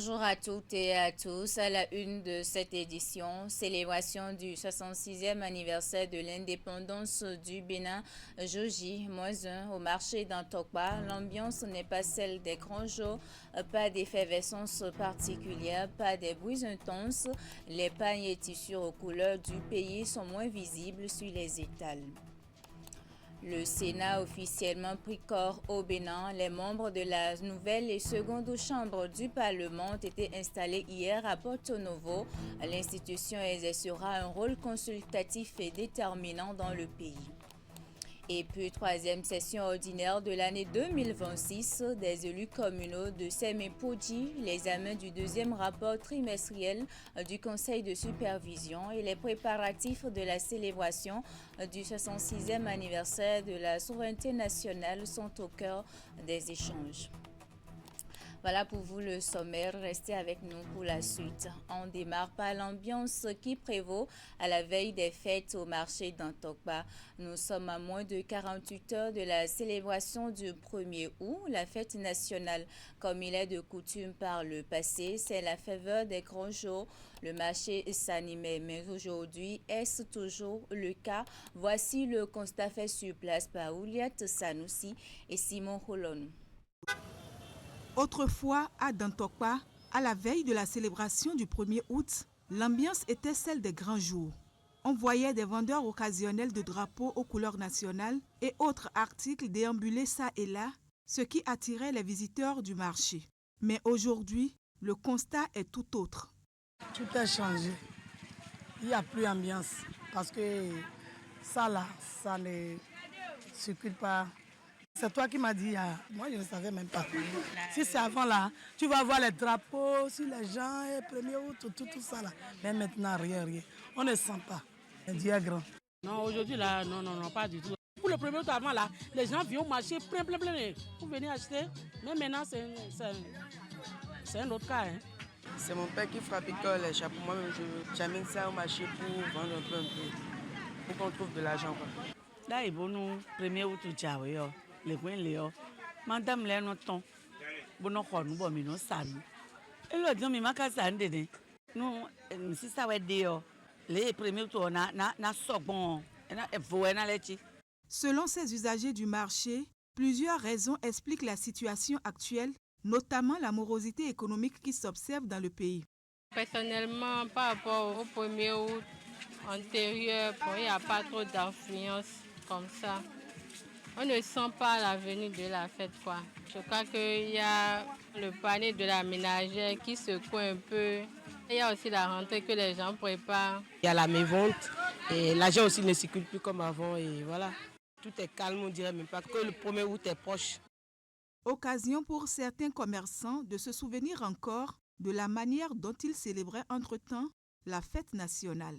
Bonjour à toutes et à tous. À la une de cette édition, célébration du 66e anniversaire de l'indépendance du Bénin, jeudi -1 au marché d'Antokpa. L'ambiance n'est pas celle des grands jours, pas d'effervescence particulière, pas des bruits intenses. Les pagnes et tissus aux couleurs du pays sont moins visibles sur les étals. Le Sénat a officiellement pris corps au Bénin. Les membres de la nouvelle et seconde chambre du Parlement ont été installés hier à Porto Novo. L'institution exercera un rôle consultatif et déterminant dans le pays. Et puis, troisième session ordinaire de l'année 2026 des élus communaux de Sémé-Podji, l'examen du deuxième rapport trimestriel du Conseil de supervision et les préparatifs de la célébration du 66e anniversaire de la souveraineté nationale sont au cœur des échanges. Voilà pour vous le sommaire, restez avec nous pour la suite. On démarre par l'ambiance qui prévaut à la veille des fêtes au marché d'Antokpa. Nous sommes à moins de 48 heures de la célébration du 1er août, la fête nationale. Comme il est de coutume par le passé, c'est la faveur des grands jours. Le marché s'animait, mais aujourd'hui, est-ce toujours le cas? Voici le constat fait sur place par Ouliat Sanoussi et Simon Holonou. Autrefois, à Dantokpa, à la veille de la célébration du 1er août, l'ambiance était celle des grands jours. On voyait des vendeurs occasionnels de drapeaux aux couleurs nationales et autres articles déambuler ça et là, ce qui attirait les visiteurs du marché. Mais aujourd'hui, le constat est tout autre. Tout a changé. Il n'y a plus d'ambiance parce que ça là, ça ne circule pas. C'est toi qui m'as dit, moi je ne savais même pas. Si c'est avant là, tu vas voir les drapeaux sur les gens, et 1er août, tout ça là. Mais maintenant, rien. On ne sent pas. Dieu est grand. Non, aujourd'hui là, non, pas du tout. Pour le 1er août avant là, les gens viennent au marché plein pour venir acheter. Mais maintenant, c'est un autre cas. Hein. C'est mon père qui fabrique les chapeaux. Moi-même, j'amène ça au marché pour vendre un peu. Pour qu'on trouve de l'argent. Là, il faut nous 1er août, les coins Léo, madame Léo, non, bon, non, bon, mais non, ça nous. Et le dit, mais ma casse a endé. Nous, si ça va être les 1er août, on a second, on a l'été. Selon ces usagers du marché, plusieurs raisons expliquent la situation actuelle, notamment la morosité économique qui s'observe dans le pays. Personnellement, par rapport au 1er août antérieur, il n'y a pas trop d'influence comme ça. On ne sent pas la venue de la fête, quoi. Je crois qu'il y a le panier de la ménagère qui secoue un peu. Il y a aussi la rentrée que les gens préparent. Il y a la mévente et l'argent aussi ne circule plus comme avant et voilà. Tout est calme, on dirait même pas que le 1er août est proche. Occasion pour certains commerçants de se souvenir encore de la manière dont ils célébraient entre-temps la fête nationale.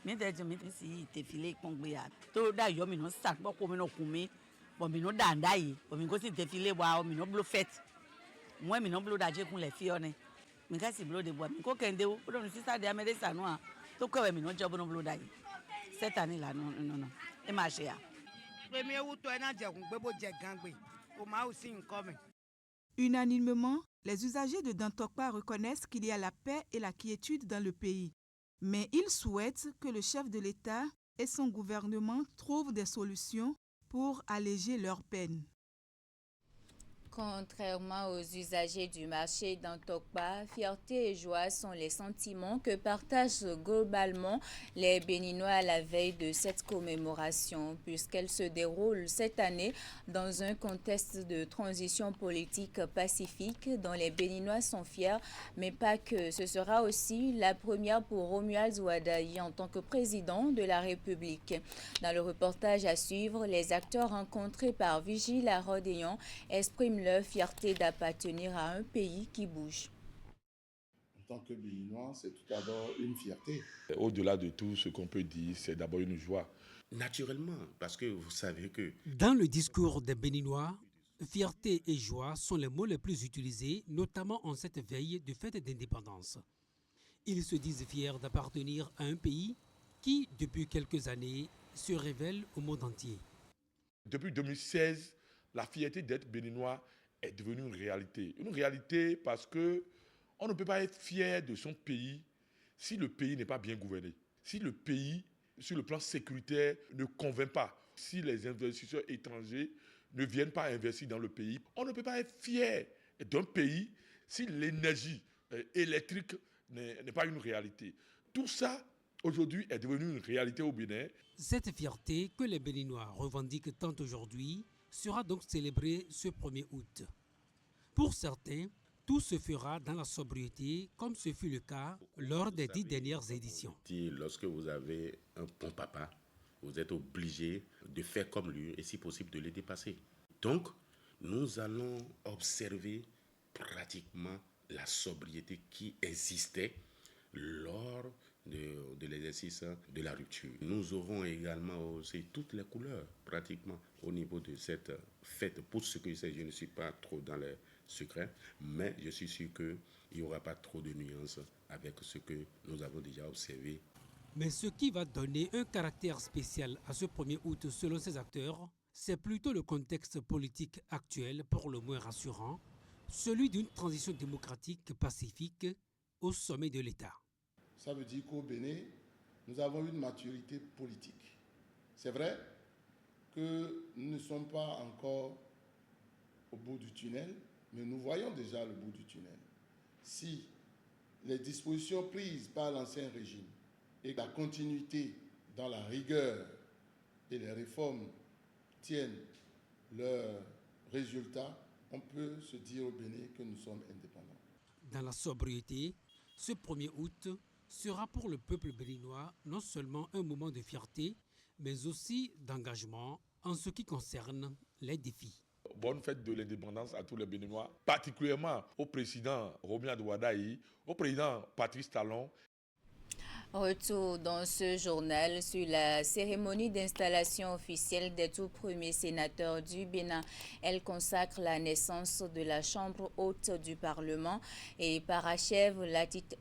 Mais si défilé congbia to da yo mi no sac bo ko mi no kumi bo mi no danda yi bo mi go si défilé wa o mi no blo fête moi mi no blo da je kun le fi one mi ka si blo de bois mi ko kende o do si sa de amede sanu a to ko mi no job no blo da yi cette année là non e ma che ya 1er août to na je kun gbe bo je gangbe o ma aussi nko mi. Unanimement, les usagers de Dantokpa reconnaissent qu'il y a la paix et la quiétude dans le pays. Mais ils souhaitent que le chef de l'État et son gouvernement trouvent des solutions pour alléger leurs peines. Contrairement aux usagers du marché d'Antokpa, fierté et joie sont les sentiments que partagent globalement les Béninois à la veille de cette commémoration, puisqu'elle se déroule cette année dans un contexte de transition politique pacifique dont les Béninois sont fiers, mais pas que. Ce sera aussi la première pour Romuald Ouadaï en tant que président de la République. Dans le reportage à suivre, les acteurs rencontrés par Vigile Arodéon expriment leur fierté d'appartenir à un pays qui bouge. En tant que Béninois, c'est tout d'abord une fierté. Au-delà de tout, ce qu'on peut dire, c'est d'abord une joie. Naturellement, parce que vous savez que... Dans le discours des Béninois, fierté et joie sont les mots les plus utilisés, notamment en cette veille de fête d'indépendance. Ils se disent fiers d'appartenir à un pays qui, depuis quelques années, se révèle au monde entier. Depuis 2016, la fierté d'être béninois est devenue une réalité. Une réalité parce qu'on ne peut pas être fier de son pays si le pays n'est pas bien gouverné, si le pays, sur le plan sécuritaire, ne convainc pas, si les investisseurs étrangers ne viennent pas investir dans le pays. On ne peut pas être fier d'un pays si l'énergie électrique n'est pas une réalité. Tout ça, aujourd'hui, est devenu une réalité au Bénin. Cette fierté que les Béninois revendiquent tant aujourd'hui sera donc célébrée ce 1er août. Pour certains, tout se fera dans la sobriété, comme ce fut le cas lors des 10 dernières éditions. Lorsque vous avez un bon papa, vous êtes obligé de faire comme lui et si possible de le dépasser. Donc, nous allons observer pratiquement la sobriété qui existait lors de l'exercice de la rupture. Nous aurons également aussi toutes les couleurs pratiquement au niveau de cette fête. Pour ce que c'est, je ne suis pas trop dans les secrets, mais je suis sûr qu'il n'y aura pas trop de nuances avec ce que nous avons déjà observé. Mais ce qui va donner un caractère spécial à ce 1er août selon ces acteurs, c'est plutôt le contexte politique actuel, pour le moins rassurant, celui d'une transition démocratique pacifique au sommet de l'État. Ça veut dire qu'au Bénin, nous avons une maturité politique. C'est vrai que nous ne sommes pas encore au bout du tunnel, mais nous voyons déjà le bout du tunnel. Si les dispositions prises par l'ancien régime et la continuité dans la rigueur et les réformes tiennent leurs résultats, on peut se dire au Bénin que nous sommes indépendants. Dans la sobriété, ce 1er août sera pour le peuple béninois non seulement un moment de fierté, mais aussi d'engagement en ce qui concerne les défis. Bonne fête de l'indépendance à tous les Béninois, particulièrement au président Romuald Wadaï, au président Patrice Talon. Retour dans ce journal sur la cérémonie d'installation officielle des tout premiers sénateurs du Bénin. Elle consacre la naissance de la Chambre haute du Parlement et parachève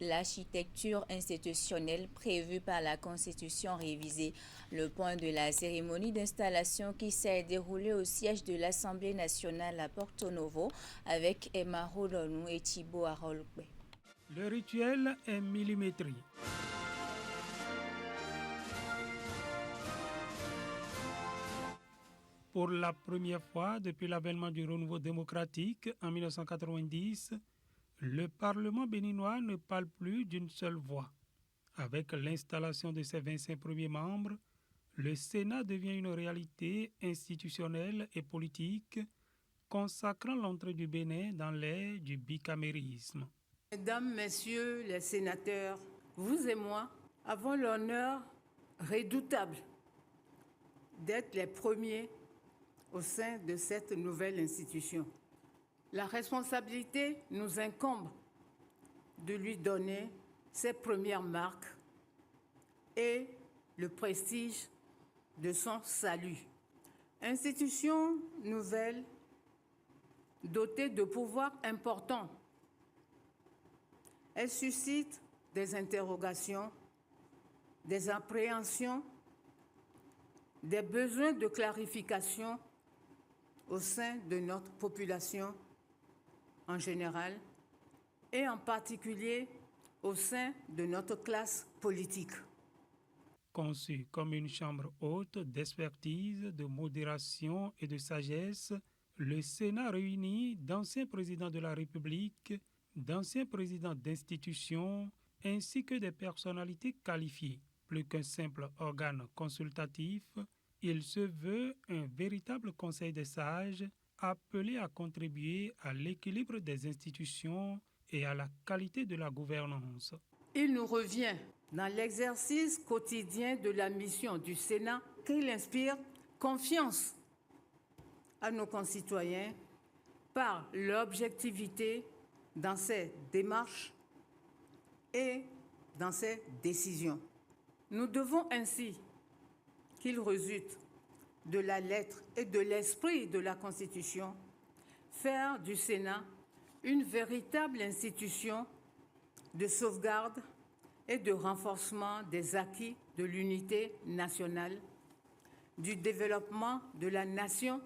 l'architecture institutionnelle prévue par la Constitution révisée. Le point de la cérémonie d'installation qui s'est déroulée au siège de l'Assemblée nationale à Porto Novo avec Emma Rodonou et Thibaut Arolpe. Le rituel est millimétré. Pour la première fois depuis l'avènement du renouveau démocratique en 1990, le Parlement béninois ne parle plus d'une seule voix. Avec l'installation de ses 25 premiers membres, le Sénat devient une réalité institutionnelle et politique, consacrant l'entrée du Bénin dans l'ère du bicamérisme. Mesdames, Messieurs les sénateurs, vous et moi avons l'honneur redoutable d'être les premiers au sein de cette nouvelle institution. La responsabilité nous incombe de lui donner ses premières marques et le prestige de son salut. Institution nouvelle, dotée de pouvoirs importants, elle suscite des interrogations, des appréhensions, des besoins de clarification au sein de notre population en général et en particulier au sein de notre classe politique. Conçu comme une chambre haute d'expertise, de modération et de sagesse, le Sénat réunit d'anciens présidents de la République, d'anciens présidents d'institutions, ainsi que des personnalités qualifiées. Plus qu'un simple organe consultatif, il se veut un véritable conseil des sages appelé à contribuer à l'équilibre des institutions et à la qualité de la gouvernance. Il nous revient, dans l'exercice quotidien de la mission du Sénat, qu'il inspire confiance à nos concitoyens par l'objectivité dans ses démarches et dans ses décisions. Nous devons ainsi qu'il résulte de la lettre et de l'esprit de la Constitution, faire du Sénat une véritable institution de sauvegarde et de renforcement des acquis de l'unité nationale, du développement de la nation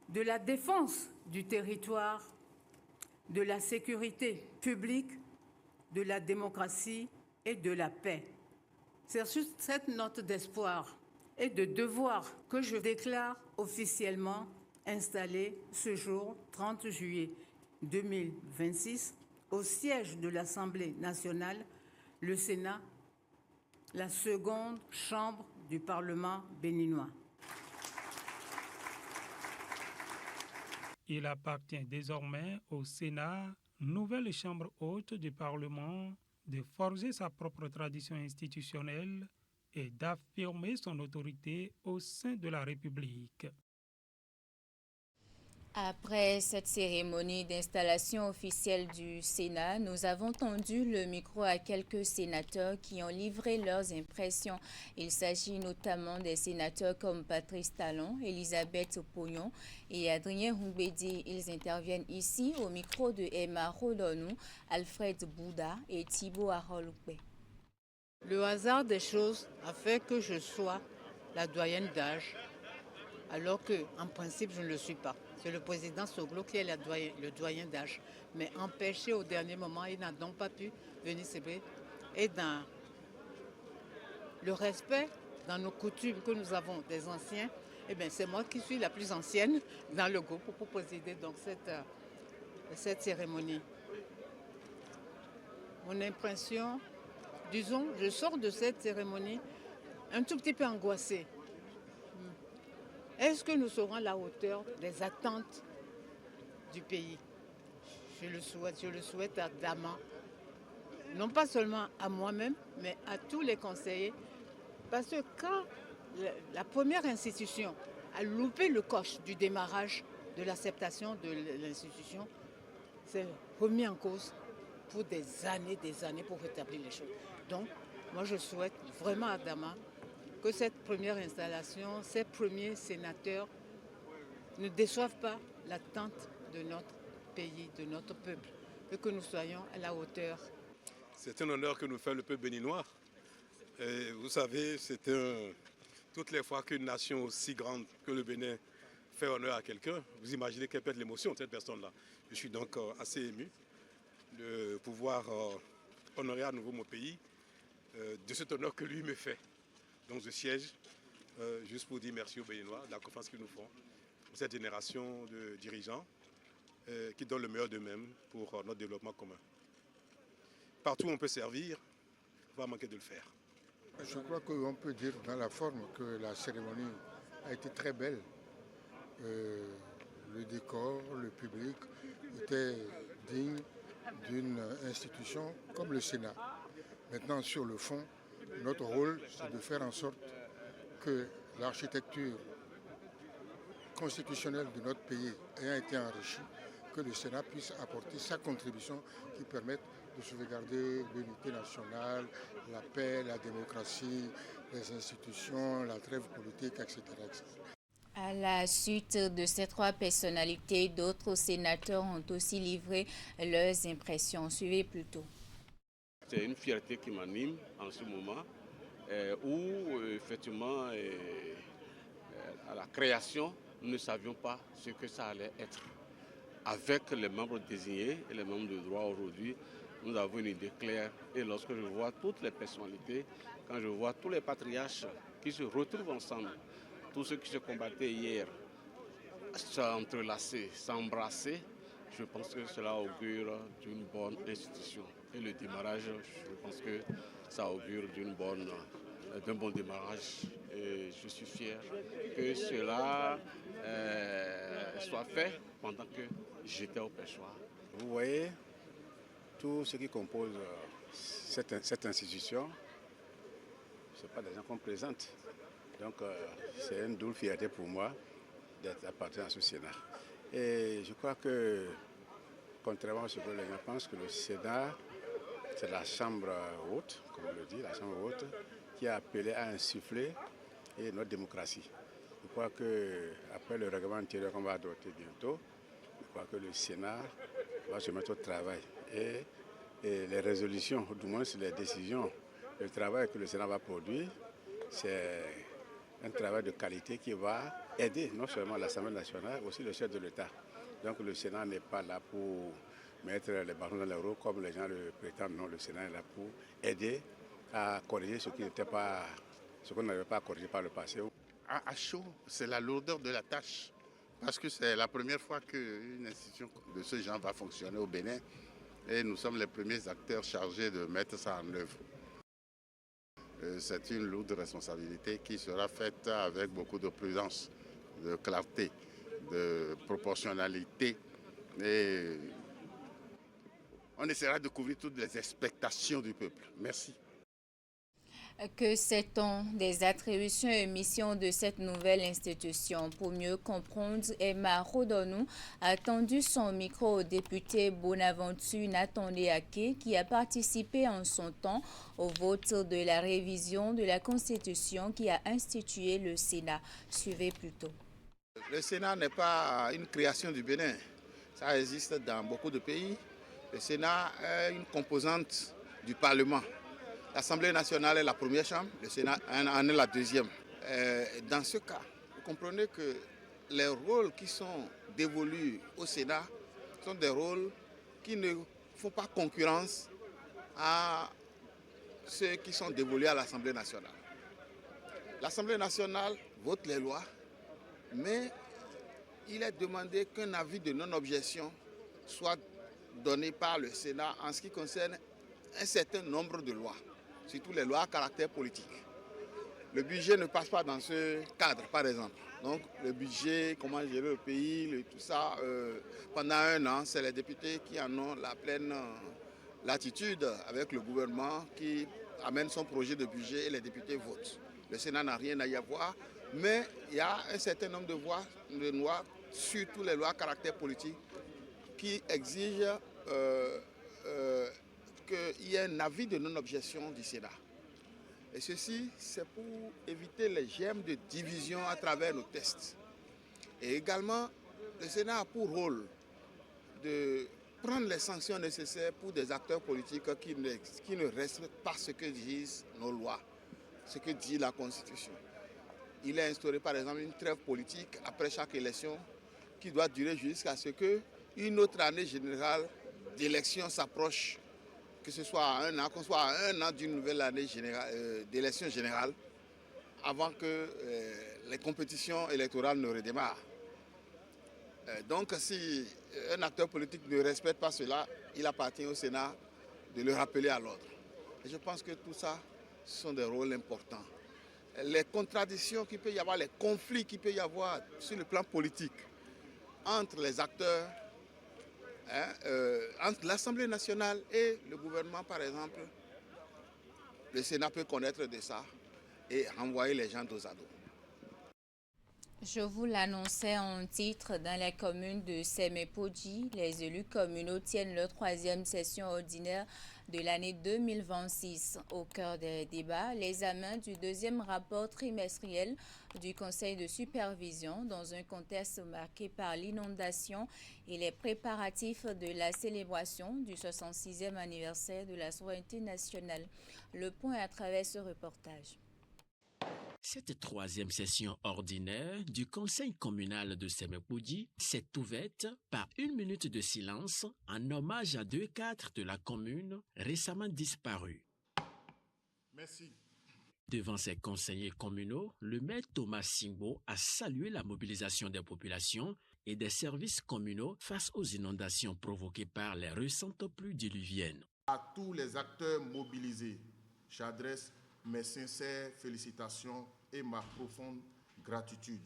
de la défense du territoire, de la sécurité publique, de la démocratie et de la paix. C'est sur cette note d'espoir et de devoir que je déclare officiellement installé ce jour 30 juillet 2026 au siège de l'Assemblée nationale, le Sénat, la seconde chambre du Parlement béninois. Il appartient désormais au Sénat, nouvelle chambre haute du Parlement, de forger sa propre tradition institutionnelle et d'affirmer son autorité au sein de la République. Après cette cérémonie d'installation officielle du Sénat, nous avons tendu le micro à quelques sénateurs qui ont livré leurs impressions. Il s'agit notamment des sénateurs comme Patrice Talon, Elisabeth Pognon et Adrien Humbedi. Ils interviennent ici au micro de Emma Rodonou, Alfred Bouda et Thibaut Arolupe. Le hasard des choses a fait que je sois la doyenne d'âge, alors qu'en principe, je ne le suis pas. C'est le président Soglo qui est le doyen d'âge. Mais empêché au dernier moment, il n'a donc pas pu venir célébrer. Et dans le respect, dans nos coutumes que nous avons des anciens, eh bien, c'est moi qui suis la plus ancienne dans le groupe pour présider donc cette cérémonie. Mon impression, disons, je sors de cette cérémonie un tout petit peu angoissée. Est-ce que nous serons à la hauteur des attentes du pays? Je le souhaite ardemment. Non pas seulement à moi-même, mais à tous les conseillers. Parce que quand la première institution a loupé le coche du démarrage de l'acceptation de l'institution, c'est remis en cause pour des années pour rétablir les choses. Donc, moi je souhaite vraiment ardemment que cette première installation, ces premiers sénateurs ne déçoivent pas l'attente de notre pays, de notre peuple, et que nous soyons à la hauteur. C'est un honneur que nous fait le peuple béninois. Et vous savez, toutes les fois qu'une nation aussi grande que le Bénin fait honneur à quelqu'un, vous imaginez quelle peut être l'émotion de cette personne-là. Je suis donc assez ému de pouvoir honorer à nouveau mon pays de cet honneur que lui me fait. Donc je siège juste pour dire merci aux Béninois de la confiance qu'ils nous font, pour cette génération de dirigeants qui donnent le meilleur d'eux-mêmes pour notre développement commun. Partout où on peut servir, il ne faut pas manquer de le faire. Je crois qu'on peut dire dans la forme que la cérémonie a été très belle. Le décor, le public était digne d'une institution comme le Sénat. Maintenant, sur le fond, notre rôle, c'est de faire en sorte que l'architecture constitutionnelle de notre pays ayant été enrichie, que le Sénat puisse apporter sa contribution qui permette de sauvegarder l'unité nationale, la paix, la démocratie, les institutions, la trêve politique, etc. etc. À la suite de ces trois personnalités, d'autres sénateurs ont aussi livré leurs impressions. Suivez plutôt. C'est une fierté qui m'anime en ce moment, où effectivement, à la création, nous ne savions pas ce que ça allait être. Avec les membres désignés et les membres de droit aujourd'hui, nous avons une idée claire. Et lorsque je vois toutes les personnalités, quand je vois tous les patriarches qui se retrouvent ensemble, tous ceux qui se combattaient hier, s'entrelacer, s'embrasser, je pense que cela augure d'une bonne institution. Et le démarrage, je pense que ça augure d'un bon démarrage. Et je suis fier que cela soit fait pendant que j'étais au pêchoir. Vous voyez, tout ce qui compose cette institution, ce n'est pas des gens qu'on présente. Donc c'est une double fierté pour moi d'être appartenant à ce Sénat. Et je crois que, contrairement à ce que les gens pensent, que le Sénat, c'est la chambre haute, comme on le dit, la chambre haute, qui a appelé à insuffler notre démocratie. Je crois qu'après le règlement intérieur qu'on va adopter bientôt, je crois que le Sénat va se mettre au travail. Et les résolutions, du moins les décisions, le travail que le Sénat va produire, c'est un travail de qualité qui va aider non seulement l'Assemblée nationale, aussi le chef de l'État. Donc le Sénat n'est pas là pour mettre les bâtons dans les roues comme les gens le prétendent. Non, le Sénat est là pour aider à corriger ce qu'on n'avait pas corrigé par le passé. À chaud, c'est la lourdeur de la tâche. Parce que c'est la première fois qu'une institution de ce genre va fonctionner au Bénin. Et nous sommes les premiers acteurs chargés de mettre ça en œuvre. C'est une lourde responsabilité qui sera faite avec beaucoup de prudence, de clarté, de proportionnalité. Et on essaiera de couvrir toutes les expectations du peuple. Merci. Que sait-on des attributions et missions de cette nouvelle institution? Pour mieux comprendre, Emma Rodonou a tendu son micro au député Bonaventure Natondéaké qui a participé en son temps au vote de la révision de la Constitution qui a institué le Sénat. Suivez plutôt. Le Sénat n'est pas une création du Bénin. Ça existe dans beaucoup de pays. Le Sénat est une composante du Parlement. L'Assemblée nationale est la première chambre, le Sénat en est la deuxième. Dans ce cas, vous comprenez que les rôles qui sont dévolus au Sénat sont des rôles qui ne font pas concurrence à ceux qui sont dévolus à l'Assemblée nationale. L'Assemblée nationale vote les lois, mais il est demandé qu'un avis de non-objection soit donné par le Sénat en ce qui concerne un certain nombre de lois, surtout les lois à caractère politique. Le budget ne passe pas dans ce cadre, par exemple. Donc le budget, comment gérer le pays, tout ça, pendant un an, c'est les députés qui en ont la pleine latitude avec le gouvernement qui amène son projet de budget et les députés votent. Le Sénat n'a rien à y avoir, mais il y a un certain nombre de lois, surtout les lois à caractère politique, qui exigent qu'il y ait un avis de non-objection du Sénat. Et ceci, c'est pour éviter les germes de division à travers nos tests. Et également, le Sénat a pour rôle de prendre les sanctions nécessaires pour des acteurs politiques qui ne respectent pas ce que disent nos lois, ce que dit la Constitution. Il a instauré par exemple une trêve politique après chaque élection qui doit durer jusqu'à ce qu'une autre année générale d'élection s'approche, que ce soit à un an, qu'on soit à un an d'une nouvelle année d'élection générale, avant que les compétitions électorales ne redémarrent. Donc si un acteur politique ne respecte pas cela, il appartient au Sénat de le rappeler à l'ordre. Et je pense que tout ça, ce sont des rôles importants. Les contradictions qu'il peut y avoir, les conflits qu'il peut y avoir sur le plan politique entre les acteurs, entre l'Assemblée nationale et le gouvernement, par exemple, le Sénat peut connaître de ça et renvoyer les gens dos à dos. Je vous l'annonçais en titre, dans la commune de Semepodji, les élus communaux tiennent leur 3e session ordinaire de l'année 2026. Au cœur des débats, l'examen du 2e rapport trimestriel du Conseil de supervision dans un contexte marqué par l'inondation et les préparatifs de la célébration du 66e anniversaire de la souveraineté nationale. Le point à travers ce reportage. Cette 3e session ordinaire du Conseil communal de Semepodji s'est ouverte par une minute de silence en hommage à 2 cadres de la commune récemment disparus. Merci. Devant ses conseillers communaux, le maire Thomas Singbo a salué la mobilisation des populations et des services communaux face aux inondations provoquées par les récentes pluies diluviennes. À tous les acteurs mobilisés, j'adresse mes sincères félicitations et ma profonde gratitude.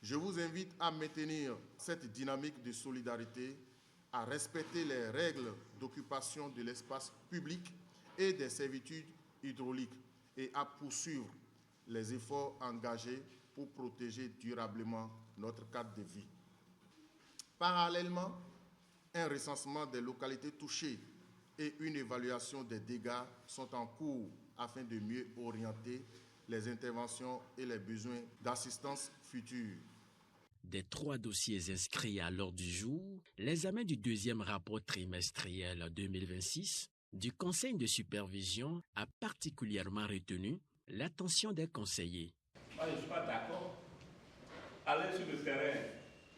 Je vous invite à maintenir cette dynamique de solidarité, à respecter les règles d'occupation de l'espace public et des servitudes hydrauliques et à poursuivre les efforts engagés pour protéger durablement notre cadre de vie. Parallèlement, un recensement des localités touchées et une évaluation des dégâts sont en cours afin de mieux orienter les interventions et les besoins d'assistance future. Des 3 dossiers inscrits à l'ordre du jour, l'examen du 2e rapport trimestriel 2026 du Conseil de supervision a particulièrement retenu l'attention des conseillers. Moi, je ne suis pas d'accord allés sur le terrain,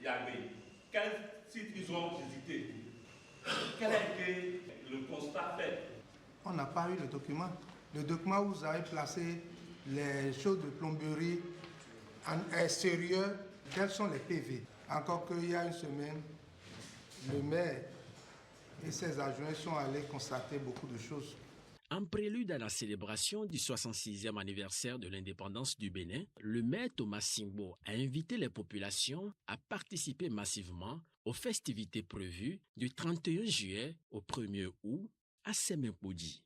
Yagé, quels sites ils ont visité? Quel a été le constat fait? On n'a pas eu le document. Le document où vous avez placé les choses de plomberie est sérieux. Quels sont les PV? Encore qu'il y a une semaine, le maire et ses adjoints sont allés constater beaucoup de choses. En prélude à la célébration du 66e anniversaire de l'indépendance du Bénin, le maire Thomas Singbo a invité les populations à participer massivement aux festivités prévues du 31 juillet au 1er août à Semenkoudji.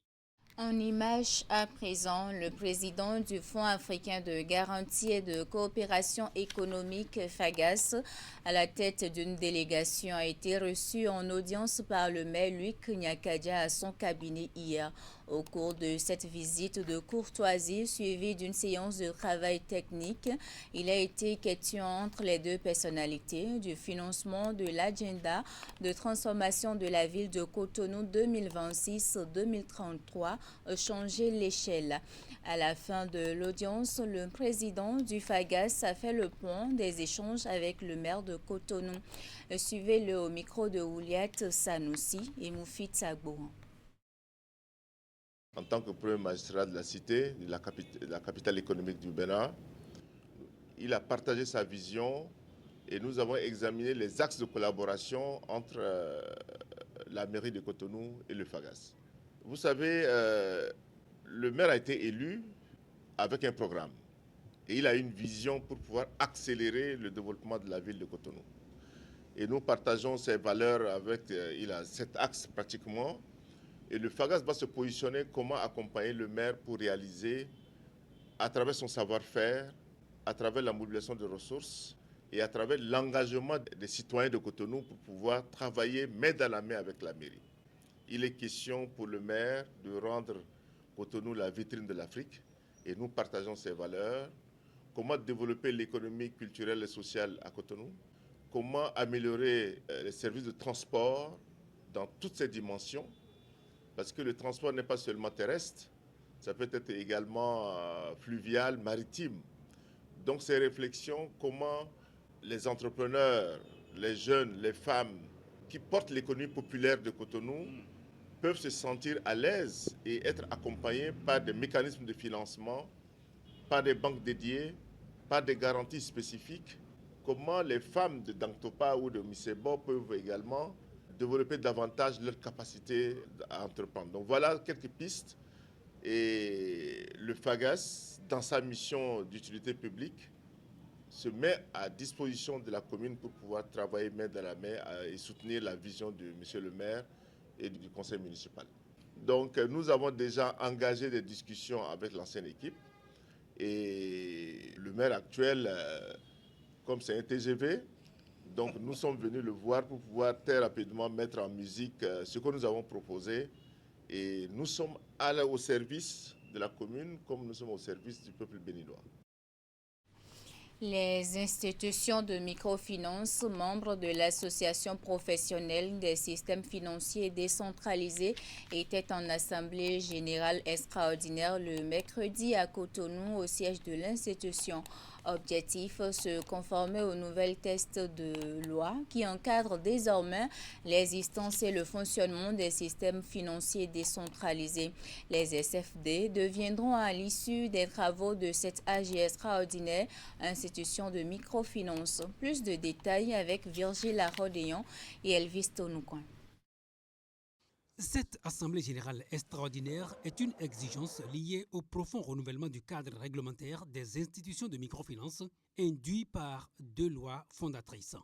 En image à présent, le président du Fonds africain de garantie et de coopération économique FAGAS, à la tête d'une délégation, a été reçu en audience par le maire Luc Nyakadia à son cabinet hier. Au cours de cette visite de courtoisie suivie d'une séance de travail technique, il a été question entre les deux personnalités du financement de l'agenda de transformation de la ville de Cotonou 2026-2033, changer l'échelle. À la fin de l'audience, le président du FAGAS a fait le point des échanges avec le maire de Cotonou. Suivez-le au micro de Ouliat Sanoussi et Moufid Sagbo. En tant que premier magistrat de la cité, de la capitale économique du Bénin, il a partagé sa vision et nous avons examiné les axes de collaboration entre la mairie de Cotonou et le FAGAS. Vous savez, le maire a été élu avec un programme et il a une vision pour pouvoir accélérer le développement de la ville de Cotonou. Et nous partageons ces valeurs avec, il a 7 axes pratiquement. Et le FAGAS va se positionner comment accompagner le maire pour réaliser, à travers son savoir-faire, à travers la mobilisation de ressources et à travers l'engagement des citoyens de Cotonou pour pouvoir travailler main dans la main avec la mairie. Il est question pour le maire de rendre Cotonou la vitrine de l'Afrique et nous partageons ces valeurs. Comment développer l'économie culturelle et sociale à Cotonou? Comment améliorer les services de transport dans toutes ces dimensions? Parce que le transport n'est pas seulement terrestre, ça peut être également fluvial, maritime. Donc ces réflexions, comment les entrepreneurs, les jeunes, les femmes qui portent l'économie populaire de Cotonou peuvent se sentir à l'aise et être accompagnés par des mécanismes de financement, par des banques dédiées, par des garanties spécifiques. Comment les femmes de Danktopa ou de Misebo peuvent également développer davantage leur capacité à entreprendre. Donc voilà quelques pistes. Et le FAGAS, dans sa mission d'utilité publique, se met à disposition de la commune pour pouvoir travailler main dans la main et soutenir la vision de M. le maire et du conseil municipal. Donc nous avons déjà engagé des discussions avec l'ancienne équipe. Et le maire actuel, comme c'est un TGV, donc nous sommes venus le voir pour pouvoir très rapidement mettre en musique ce que nous avons proposé. Et nous sommes au service de la commune comme nous sommes au service du peuple béninois. Les institutions de microfinance, membres de l'Association professionnelle des systèmes financiers décentralisés, étaient en assemblée générale extraordinaire le mercredi à Cotonou, au siège de l'institution. Objectif, se conformer aux nouvelles textes de loi qui encadrent désormais l'existence et le fonctionnement des systèmes financiers décentralisés. Les SFD deviendront à l'issue des travaux de cette AG extraordinaire institution de microfinance. Plus de détails avec Virgile Arodéon et Elvis Tonoucoin. Cette Assemblée générale extraordinaire est une exigence liée au profond renouvellement du cadre réglementaire des institutions de microfinance induit par 2 lois fondatrices.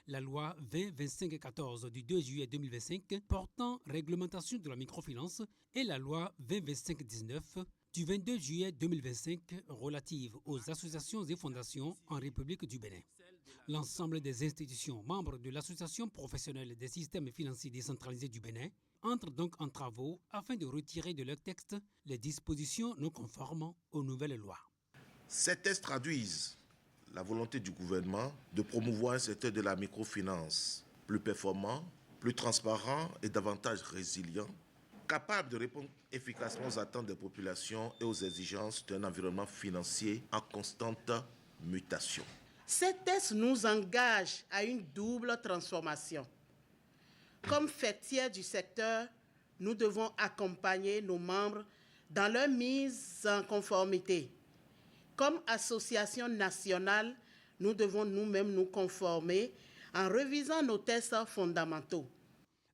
La loi 20-25-14 du 2 juillet 2025 portant réglementation de la microfinance et la loi 20-25-19 du 22 juillet 2025 relative aux associations et fondations en République du Bénin. L'ensemble des institutions membres de l'Association professionnelle des systèmes financiers décentralisés du Bénin entrent donc en travaux afin de retirer de leur texte les dispositions non conformes aux nouvelles lois. Ces textes traduisent la volonté du gouvernement de promouvoir un secteur de la microfinance plus performant, plus transparent et davantage résilient, capable de répondre efficacement aux attentes des populations et aux exigences d'un environnement financier en constante mutation. Ces tests nous engagent à une double transformation. Comme faîtières du secteur, nous devons accompagner nos membres dans leur mise en conformité. Comme association nationale, nous devons nous-mêmes nous conformer en revisant nos tests fondamentaux.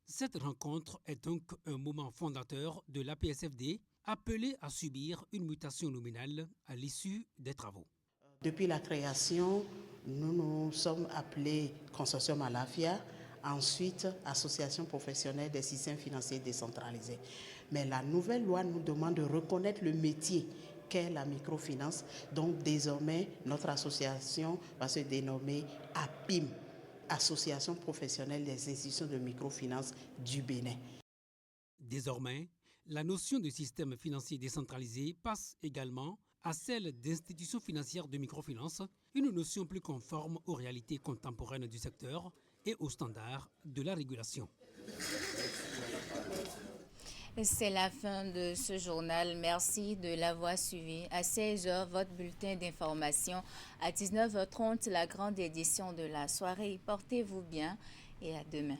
Cette rencontre est donc un moment fondateur de l'APSFD, appelé à subir une mutation nominale à l'issue des travaux. Depuis la création, nous nous sommes appelés Consortium Alafia, ensuite Association professionnelle des systèmes financiers décentralisés. Mais la nouvelle loi nous demande de reconnaître le métier qu'est la microfinance. Donc désormais, notre association va se dénommer APIM, Association professionnelle des institutions de microfinance du Bénin. Désormais, la notion de système financier décentralisé passe également à celle d'institutions financières de microfinance, une notion plus conforme aux réalités contemporaines du secteur et aux standards de la régulation. C'est la fin de ce journal. Merci de l'avoir suivi. À 16h, votre bulletin d'information. À 19h30, la grande édition de la soirée. Portez-vous bien et à demain.